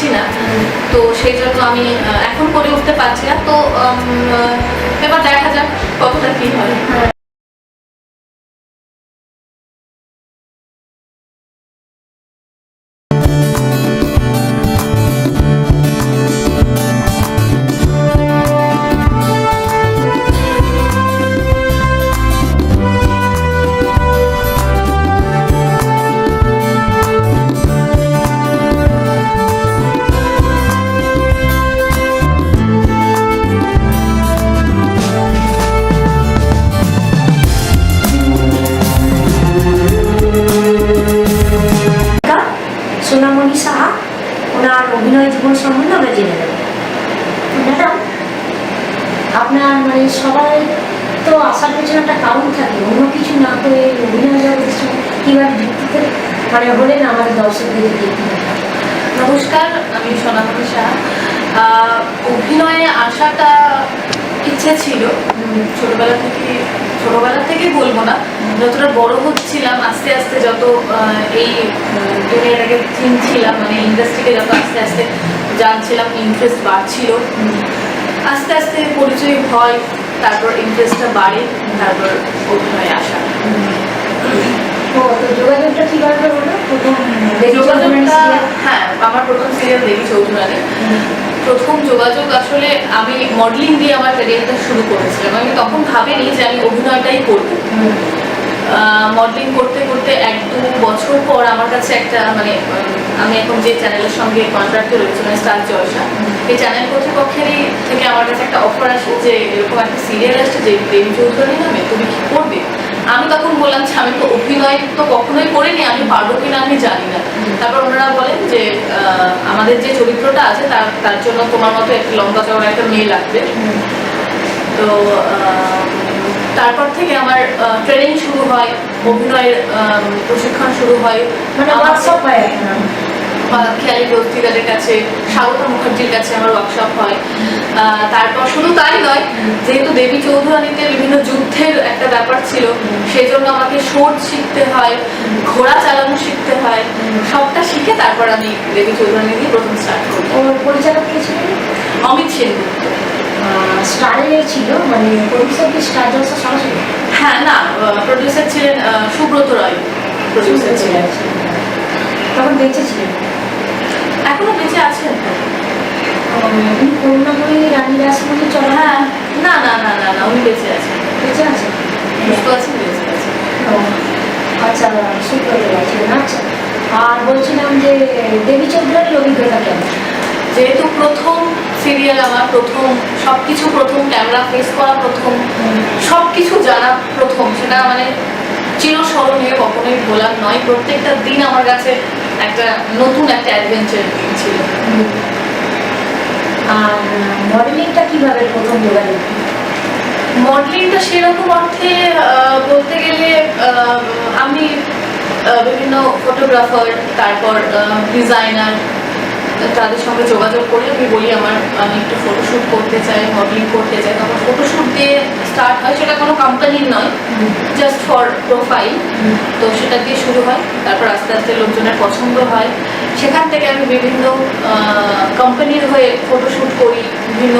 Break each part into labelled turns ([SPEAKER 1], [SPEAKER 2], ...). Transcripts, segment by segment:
[SPEAKER 1] পারছি না, তো সেই জন্য আমি এখন করে উঠতে পারছি না। তো এবার দেখা যাক কতটা কি হয়।
[SPEAKER 2] সোনামণি সাহা, ওনার অভিনয় জীবন সম্বন্ধে আমরা জেনে নেব। ম্যাডাম, আপনার মানে সবাই তো আসার পেছনে একটা কারণ থাকে, অন্য কিছু না করে অভিনয় জগতের সঙ্গে কীভাবে যুক্ত মানে হলেন আমাদের দর্শকদের দিকে?
[SPEAKER 1] নমস্কার, আমি সোনামণি সাহা। অভিনয়ে আসাটা ইচ্ছে ছিল ছোটবেলা থেকে বলবো না, যতটা বড় হচ্ছিলাম আস্তে আস্তে, যত এই দুনিয়াটাকে চিনছিলাম, মানে ইন্ডাস্ট্রিকে যত আস্তে আস্তে জানছিলাম, ইন্টারেস্ট বাড়ছিল, আস্তে আস্তে পরিচয় হয়, তারপর ইন্টারেস্টটা বাড়ে, তারপর অভিনয়ে আসা।
[SPEAKER 2] তো যোগাযোগটা কীভাবে হলো?
[SPEAKER 1] হ্যাঁ, আমার প্রথম সিরিয়াল দেবী চৌধুরানী। প্রথম যোগাযোগ আসলে আমি মডেলিং দিয়ে আমার ক্যারিয়ারটা শুরু করেছিলাম। আমি তখন ভাবিনি যে আমি অভিনয়টাই করবো। মডেলিং করতে করতে 1-2 বছর পর আমার কাছে একটা মানে আমি এখন যে চ্যানেলের সঙ্গে কন্ট্রাক্টে রয়েছে, মানে স্টার জলসা, এই চ্যানেল কর্তৃপক্ষেরই থেকে আমার কাছে একটা অফার আসে যে এরকম একটা সিরিয়াল আসছে যে দেবী চৌধুরানী নামে, তুমি কি করবে? আমি তখন বললাম যে আমি তো অভিনয় তো কখনোই করিনি, আমি পারবো কিনা আমি জানি না। তারপর ওনারা বলেন যে আমাদের যে চরিত্রটা আছে তার জন্য তোমার মতো একটা লম্বা চওড়া একটা মেয়ে লাগবে। তো তারপর থেকে আমার ট্রেনিং শুরু হয়, অভিনয়ের প্রশিক্ষণ শুরু হয়,
[SPEAKER 2] মানে ওয়ার্কশপ হয়।
[SPEAKER 1] খেয়ালি বস্তিদারের কাছে, স্বাগতা মুখার্জির কাছে আমার ওয়ার্কশপ হয়। তারপর শুধু তাই নয়, যেহেতু দেবী চৌধুরানীতে বিভিন্ন যুদ্ধের একটা ব্যাপার ছিল, সেই জন্য আমাকে শোট শিখতে হয়, ঘোড়া চালানো শিখতে হয়, সবটা শিখে তারপর আমি দেবী চৌধুরানী দিয়ে প্রথম স্টার্ট করি।
[SPEAKER 2] ওর পরিচালক কে ছিলেন?
[SPEAKER 1] অমিত সেনগুপ্ত।
[SPEAKER 2] স্টারে ছিল, মানে প্রডিউসার কি স্টার জলসা সরাসরি?
[SPEAKER 1] হ্যাঁ, না, প্রডিউসার ছিলেন সুব্রত রায়, প্রডিউসার ছিলেন।
[SPEAKER 2] তখন বেঁচে ছিলেন?
[SPEAKER 1] এখনো বেঁচে আছেন।
[SPEAKER 2] উনি করুণাময়ী রানী রাসমণি চলা?
[SPEAKER 1] হ্যাঁ, না না না না না, উনি বেঁচে আছেন।
[SPEAKER 2] বেঁচে আছেন?
[SPEAKER 1] সুস্থ আছেন, বেঁচে আছেন।
[SPEAKER 2] আচ্ছা, সুব্রত রায় ছিলেন। আচ্ছা, আর বলছিলাম যে দেবী চৌধুরানীর অভিজ্ঞতা কেমন?
[SPEAKER 1] যেহেতু প্রথম সিরিয়াল আমার, প্রথম সবকিছু, প্রথম ক্যামেরা ফেস করা, প্রথম সবকিছু জানা প্রথম, সেটা মানে চিরস্মরণীয়, কখনোই ভোলার নয়। প্রত্যেকটা দিন আমার কাছে একটা নতুন একটা অ্যাডভেঞ্চার ছিল।
[SPEAKER 2] আর মডেলিংটা কিভাবে প্রথম যোগাযোগ?
[SPEAKER 1] মডেলিংটা সেরকম অর্থে বলতে গেলে আমি বিভিন্ন ফটোগ্রাফার, তারপর ডিজাইনার, তাদের সঙ্গে যোগাযোগ করে আমি বলি আমি একটু ফটোশ্যুট করতে চাই, মডেলিং করতে চাই। তখন ফটোশ্যুট দিয়ে স্টার্ট হয়, সেটা কোনো কোম্পানির নয়, জাস্ট ফর প্রোফাইল। তো সেটা দিয়ে শুরু হয়, তারপর আস্তে আস্তে লোকজনের পছন্দ হয়, সেখান থেকে আমি বিভিন্ন কোম্পানির হয়ে ফটোশ্যুট করি, বিভিন্ন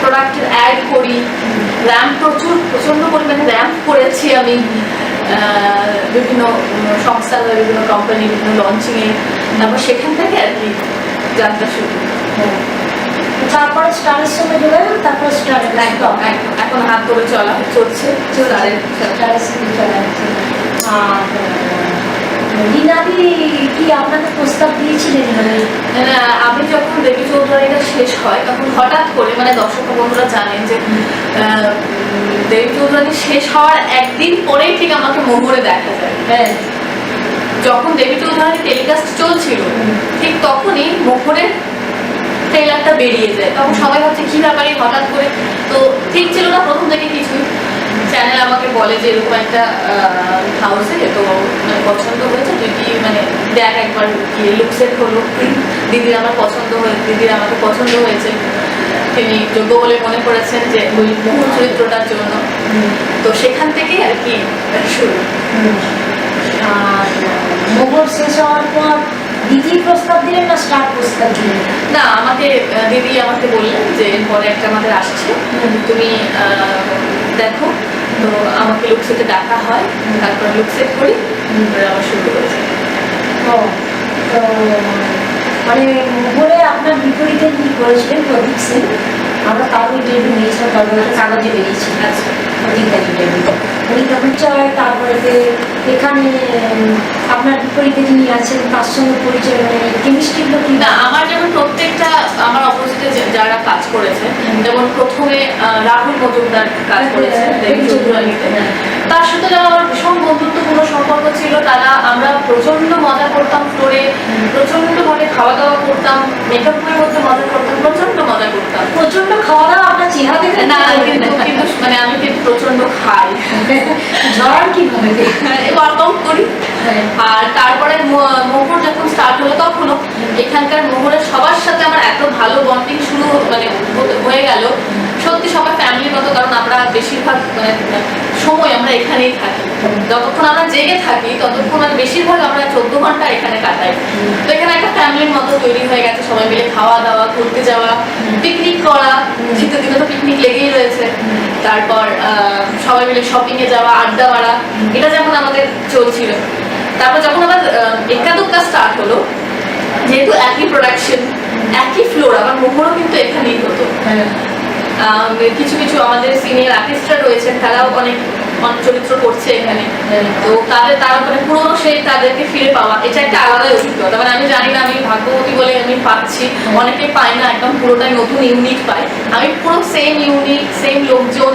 [SPEAKER 1] প্রোডাক্টের অ্যাড করি, র্যাম্প প্রচণ্ড পরিমাণে র্যাম্প করেছি আমি বিভিন্ন সংস্থা, বিভিন্ন কোম্পানি, বিভিন্ন লঞ্চিংয়ে। তারপর সেখান থেকে আর কি যাত্রা শুরু।
[SPEAKER 2] তারপরে স্টারের সঙ্গে যোগাযোগ, তারপর স্টার
[SPEAKER 1] একদম এখন হাত ধরে চলছে
[SPEAKER 2] স্টারের সঙ্গে চলা হচ্ছে। আর রিনাদি কি আপনাকে প্রস্তাব দিয়েছিলেন? মানে
[SPEAKER 1] আমি যখন দেবী চৌধুরানীটা শেষ হয়, তখন হঠাৎ করে, মানে দর্শক বন্ধুরা জানেন যে দেবী চৌধুরানী শেষ হওয়ার একদিন পরেই ঠিক আমাকে মোহরে দেখা যায়।
[SPEAKER 2] হ্যাঁ,
[SPEAKER 1] যখন দেবী চৌধুরানী টেলিকাস্ট চলছিল, ঠিক তখনই মোহরের ট্রেলারটা বেরিয়ে যায়। তখন সবাই ভাবছে কি ব্যাপারে হঠাৎ করে, তো ঠিক ছিল না প্রথম থেকে কিছুই। চ্যানেল আমাকে বলে যে এরকম একটা হাউসে তো মানে পছন্দ হয়েছে, তুই কি মানে দেখ একবার কি লুকসেট হলো, দিদির আমাকে পছন্দ হয়েছে, তিনি যোগ্য বলে মনে করেছেন যে ওই মূল চরিত্রটার জন্য। তো সেখান থেকেই আর কি শুরু।
[SPEAKER 2] আর মোহর শেষ হওয়ার পর দ্বিতীয় প্রস্তাব দিলেন না স্টার্ট প্রস্তাব দিলেন?
[SPEAKER 1] না, আমাকে দিদি আমাকে বললেন যে পরে একটা আমাদের আসছে, তুমি দেখো। তো আমাকে লুকসেটে ডাকা হয়, তারপর লুকসেট করি, আমার শুরু করেছে।
[SPEAKER 2] ও, তো মানে মোহরে আপনার বিপরীতে যিনি করেছিলেন প্রদীপ সিং, আমরা তারও ইন্টারভিউ নিয়েছিলাম, তারপরে একটা কাগজে বেরিয়েছি।
[SPEAKER 1] আচ্ছা,
[SPEAKER 2] প্রদীপদার ইন্টারভিউ উনি পরিচয়, তারপরে এখানে আপনার বিপরীতে যিনি আছেন তার সঙ্গে পরিচয়, মানে কেমিস্ট্রিগুলো কি?
[SPEAKER 1] না, আমার যেমন প্রত্যেকটা আমার অপোজিটে যারা কাজ করেছে, যেমন প্রথমে রাহুল মজুমদার কাজ করেছে চৌধুরানীতে, তার সাথে যারা আমার ভীষণ বন্ধুত্বপূর্ণ সম্পর্ক ছিল, তারা আমরা প্রচন্ড মজা করতাম ফ্লোরে, প্রচন্ড ভাবে খাওয়া দাওয়া করতাম, মেকআপের মধ্যে মজা করতাম, প্রচন্ড মজা করতাম।
[SPEAKER 2] প্রচন্ড খাওয়া দাওয়া আপনার চেহারা দেখে?
[SPEAKER 1] না, কিন্তু মানে আমি কিন্তু প্রচন্ড খাই,
[SPEAKER 2] ঝড় কিভাবে
[SPEAKER 1] ওয়ার্কআউট করি। আর তারপরে মোহর যখন স্টার্ট হলো, তখনও এখানকার মোহরের সবার সাথে আমার এত ভালো বন্ডিং শুরু মানে হয়ে গেল, সত্যি সবাই ফ্যামিলির মতো। কারণ আমরা বেশিরভাগ মানে সময় আমরা এখানেই থাকি, যতক্ষণ আমরা জেগে থাকি ততক্ষণ মানে বেশিরভাগ আমরা 14 ঘন্টা এখানে কাটাই। তো এখানে একটা ফ্যামিলির মতো তৈরি হয়ে গেছে, সবাই মিলে খাওয়া দাওয়া, ঘুরতে যাওয়া, পিকনিক করা, শীতের দিনে তো পিকনিক লেগেই রয়েছে। তারপর সবাই মিলে শপিং এ যাওয়া, আড্ডা মারা, এটা যেমন আমাদের চলছিল। তারপর যখন আবার একাদুক্কা স্টার্ট হলো, যেহেতু একই প্রোডাকশন, একই ফ্লোর, আমার মোহরও কিন্তু এখানেই হতো। কিছু কিছু আমাদের সিনিয়র আর্টিস্টরা রয়েছেন, তারাও অনেক চরিত্র করছে এখানে। তো তারা মানে পুরোনো সেই তাদেরকে ফিরে পাওয়া, এটা একটা আলাদাই অভিজ্ঞতা। মানে আমি জানি না, আমি ভাগ্যবতী বলে আমি পাচ্ছি, অনেকে পায় না, একদম পুরোটাই নতুন ইউনিক পায়। আমি পুরো সেম ইউনিক, সেম লোকজন,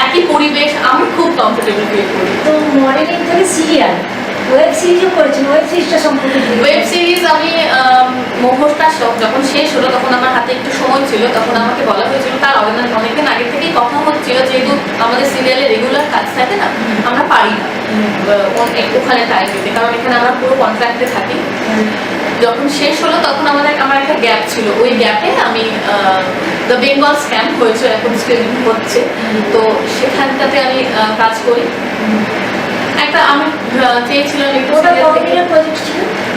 [SPEAKER 1] একই পরিবেশ, আমি খুব কমফোর্টেবল ফিল করি।
[SPEAKER 2] তো মডেলিং থেকে সিরিয়াল, ওয়েব সিরিজও করেছেন, ওয়েব সিরিজটা সম্পর্কে?
[SPEAKER 1] ওয়েব সিরিজ আমি মোহরটা যখন শেষ হলো, তখন আমার হাতে একটু সময় ছিল, তখন আমাকে বলা হয়েছিল, তার অনেকদিন আগে থেকেই কথা হচ্ছিল, যেহেতু আমাদের সিরিয়ালে রেগুলার কাজ থাকে না, আমরা পারি না ওখানে টাইম দিতে, কারণ এখানে আমরা পুরো কন্ট্রাক্টে থাকি। যখন শেষ হলো তখন আমার একটা গ্যাপ ছিল, ওই গ্যাপে আমি দ্য বেঙ্গল স্ক্যাম হয়েছে, এখন স্ক্রিনিং হচ্ছে, তো সেখানটাতে আমি কাজ করি। একটা আমি চেয়েছিলাম একটু,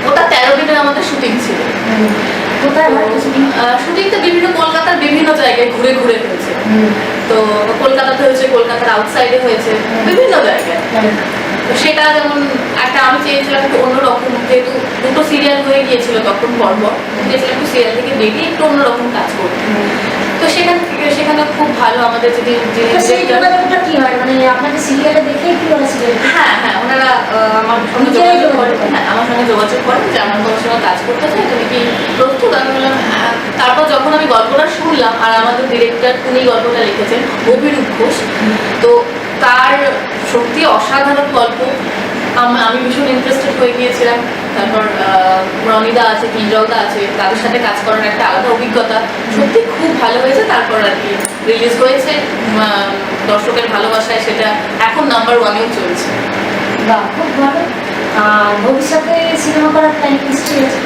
[SPEAKER 1] ওটা 13 দিনের আমাদের শুটিং ছিল। শুটিংটা বিভিন্ন কলকাতার বিভিন্ন জায়গায় ঘুরে ঘুরে হয়েছে। তো কলকাতাতে হয়েছে, কলকাতার আউটসাইডে হয়েছে, বিভিন্ন জায়গায়। তো সেটা যেমন একটা আমি চেয়েছিলাম একটু অন্যরকম, যেহেতু দুটো সিরিয়াল হয়ে গিয়েছিল তখন পরপর, চেয়েছিলাম একটু সিরিয়াল থেকে বেরিয়ে একটু অন্যরকম কাজ করতে। তো সেখানে খুব ভালো আমাদের যদি
[SPEAKER 2] কি হয়, মানে আপনাকে সিরিয়ালে দেখেই কি বলে সিরিয়াল?
[SPEAKER 1] হ্যাঁ, ওনারা আমার সঙ্গে যোগাযোগ করেন, আমার সঙ্গে যোগাযোগ করেন যে আমার তোমার সঙ্গে কাজ করতে চাই, তুমি কি প্রস্তুত? আমি বললাম হ্যাঁ। তারপর যখন আমি গল্পটা শুনলাম, আর আমাদের ডিরেক্টর উনি গল্পটা লিখেছেন, অভিরূপ ঘোষ, তো তার সত্যি অসাধারণ গল্প, আমি ভীষণ ইন্টারেস্টেড হয়ে গিয়েছিলাম। তারপর রনিদা আছে, কিঞ্জলদা আছে, তাদের সাথে কাজ করার একটা আলাদা অভিজ্ঞতা, সত্যি খুব ভালো হয়েছে। তারপর আর কি রিলিজ হয়েছে, দর্শকের ভালোবাসায় সেটা এখন নাম্বার 1-এও চলছে।
[SPEAKER 2] বাহ, খুব ভালো। ভবিষ্যতে সিনেমা করার প্ল্যানিং নিশ্চয়ই আছে?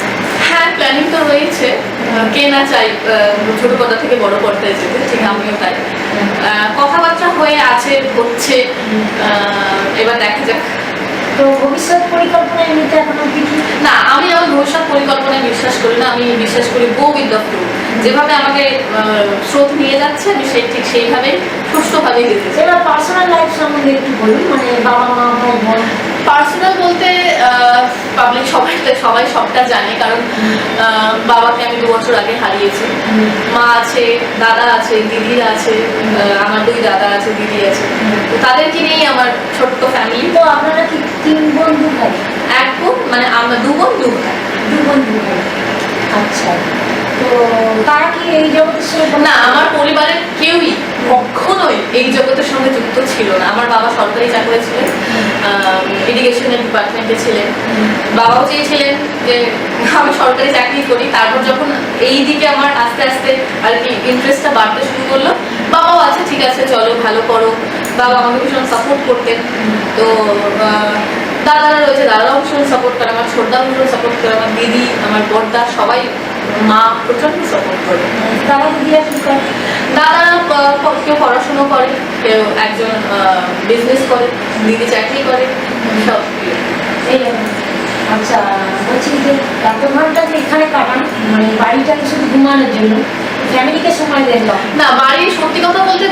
[SPEAKER 1] হ্যাঁ, প্ল্যানিং তো রয়েছে, কে না চাই ছোট পর্দা থেকে বড় পর্দায় যেতে, ঠিক আমিও তাই। কথাবার্তা হয়ে আছে, হচ্ছে, এবার দেখা যাক।
[SPEAKER 2] তো ভবিষ্যৎ পরিকল্পনা এমনিতে এখনো কি?
[SPEAKER 1] না, আমি আমার ভবিষ্যৎ পরিকল্পনায় বিশ্বাস করি না, আমি বিশ্বাস করি গো উইথ দ্য ফ্লো। যেভাবে আমাকে স্রোত নিয়ে যাচ্ছে, আমি ঠিক সেইভাবে সুষ্ঠুভাবেই যেতে চাই।
[SPEAKER 2] এবার পার্সোনাল লাইফ সম্বন্ধে একটু বলুন, মানে বাবা মা, ভাই বোন।
[SPEAKER 1] পার্সোনাল বলতে পাবলিক সবাই সবটা জানে, কারণ বাবাকে আমি 2 বছর আগে হারিয়েছি। মা আছে, দাদা আছে, দিদিরা আছে, আমার 2 দাদা আছে, দিদি আছে, তো তাদেরকে নিয়েই আমার ছোট্ট ফ্যামিলি।
[SPEAKER 2] তো আপনারা কি 3 বোন 2 ভাই?
[SPEAKER 1] 1 বোন, মানে আমরা 2 বোন 2 ভাই।
[SPEAKER 2] 2 বোন 2 ভাই, আচ্ছা। তো তারা কি এই জগতের সঙ্গে?
[SPEAKER 1] না, আমার পরিবারের কেউই কখনোই এই জগতের সঙ্গে যুক্ত ছিল না। আমার বাবা সরকারি চাকরি ছিলেন, ইরিগেশনের ডিপার্টমেন্টে ছিলেন। বাবাও চেয়েছিলেন যে আমি সরকারি চাকরি করি। তারপর যখন এই দিকে আমার আস্তে আস্তে আর কি ইন্টারেস্টটা বাড়তে শুরু করলো, বাবাও আছে, ঠিক আছে চলো ভালো করো। বাবা আমাকে ভীষণ সাপোর্ট করতেন। তো দাদারা রয়েছে, দাদারাও ভীষণ সাপোর্ট করে, আমার ছোটদাও ভীষণ সাপোর্ট করে, আমার দিদি, আমার বড়দা, সবাই, মা প্রচন্ড সাপোর্ট করে।
[SPEAKER 2] দাদা দিদিরা কি করে?
[SPEAKER 1] দাদারা কেউ পড়াশুনো করে, কেউ একজন বিজনেস করে, দিদি চাকরি করে, সব।
[SPEAKER 2] এই আচ্ছা, বলছি যে এত ঘন্টা যে এখানে কাটান, মানে বাড়িটাকে শুধু ঘুমানোর জন্য, ফ্যামিলিকে সময় দেন না?
[SPEAKER 1] না, বাড়ির সত্যি কথা বলতে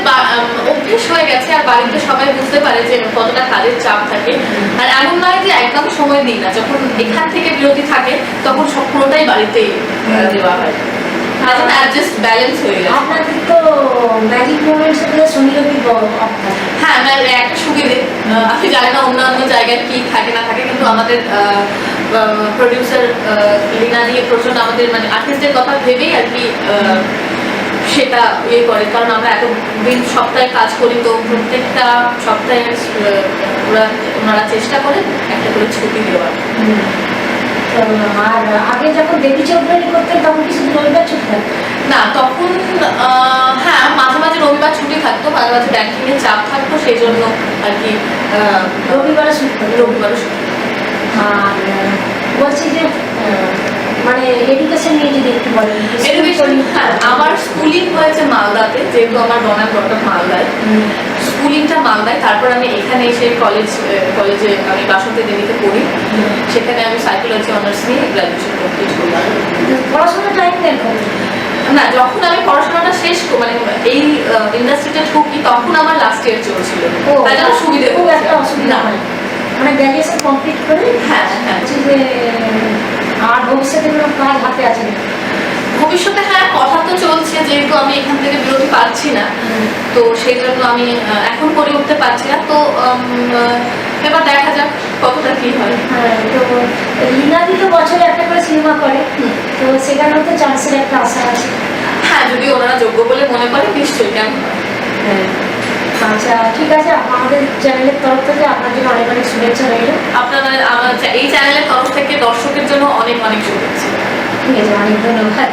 [SPEAKER 1] অভ্যেস হয়ে গেছে, আর বাড়িতে সবাই বুঝতে পারে যে কতটা কাজের চাপ থাকে। আর এমন নয় যে একদম সময় দিই না, যখন এখান থেকে বিরতি থাকে তখন সব পুরোটাই বাড়িতেই দেওয়া হয়, এখন অ্যাডজাস্ট ব্যালেন্স হয়ে গেছে।
[SPEAKER 2] আপনাদের তো ম্যাজিক মোমেন্টস এর শনি রবি অফ থাকে।
[SPEAKER 1] হ্যাঁ, আমার একটা সুবিধে, আপনি জানেন না অন্যান্য জায়গায় কি থাকে না থাকে, কিন্তু আমাদের প্রডিউসার লীনা দিয়ে প্রচন্ড আমাদের মানে আর্টিস্টদের কথা ভেবেই আর কি সেটা ইয়ে করে, কারণ আমরা এত দিন সপ্তাহে কাজ করি, তো প্রত্যেকটা সপ্তাহে ওনারা চেষ্টা করেন একটা করে ছুটি দেওয়ার।
[SPEAKER 2] আর আগে যখন দেবী চৌধুরী করতেন তখন কি শুধু রবিবার ছুটি থাকতো?
[SPEAKER 1] না, তখন হ্যাঁ মাঝে মাঝে রবিবার ছুটি থাকতো, মাঝে মাঝে ব্যাংকিং এর চাপ থাকতো, সেই জন্য আর কি
[SPEAKER 2] রবিবারে ছুটি থাকতো।
[SPEAKER 1] রবিবারও ছুটি।
[SPEAKER 2] আর বলছি যে মানে এডুকেশন নিয়ে যদি একটু বলেন।
[SPEAKER 1] এডুকেশন, হ্যাঁ, আমার স্কুলিং হয়েছে মালদাতে, যেহেতু আমার বনাম বটম মালদায়, স্কুলিংটা মালদায়। তারপর আমি এখানে এসে কলেজে আমি বাসন্তী দেবীতে পড়ি, সেখানে আমি সাইকোলজি অনার্স নিয়ে গ্র্যাজুয়েশন কমপ্লিট করলাম।
[SPEAKER 2] পড়াশোনার টাইম নেই
[SPEAKER 1] না, যখন আমি পড়াশোনাটা শেষ মানে এই ইন্ডাস্ট্রিতে ঢুকি তখন আমার লাস্ট ইয়ার চলছিল, তাই জন্য সুবিধে
[SPEAKER 2] খুব একটা অসুবিধা হয়, মানে গ্র্যাজুয়েশন কমপ্লিট করে।
[SPEAKER 1] হ্যাঁ হ্যাঁ,
[SPEAKER 2] যে আর ভবিষ্যতে কোনো কাজ হাতে আছে না?
[SPEAKER 1] ভবিষ্যতে হ্যাঁ কথা তো চলছে, যেহেতু আমি এখান থেকে বিরতি পাচ্ছি না, তো সেই জন্য আমি এখন করে উঠতে পারছি না, তো এবার দেখা যাক কতটা কি হয়।
[SPEAKER 2] হ্যাঁ, তো লীনাদি তো বছরে একটা করে সিনেমা করে, তো সেখানেও তো চান্সের একটা আশা আছে।
[SPEAKER 1] হ্যাঁ, যদি ওনারা যোগ্য বলে মনে করে নিশ্চয়ই, কেন নয়।
[SPEAKER 2] হ্যাঁ, আচ্ছা ঠিক আছে, আমাদের চ্যানেলের তরফ থেকে আপনার জন্য অনেক অনেক শুভেচ্ছা রইল।
[SPEAKER 1] আপনারা আমার এই চ্যানেলের তরফ থেকে দর্শকের জন্য অনেক অনেক শুভেচ্ছা।
[SPEAKER 2] ঠিক আছে, অনেক ধন্যবাদ।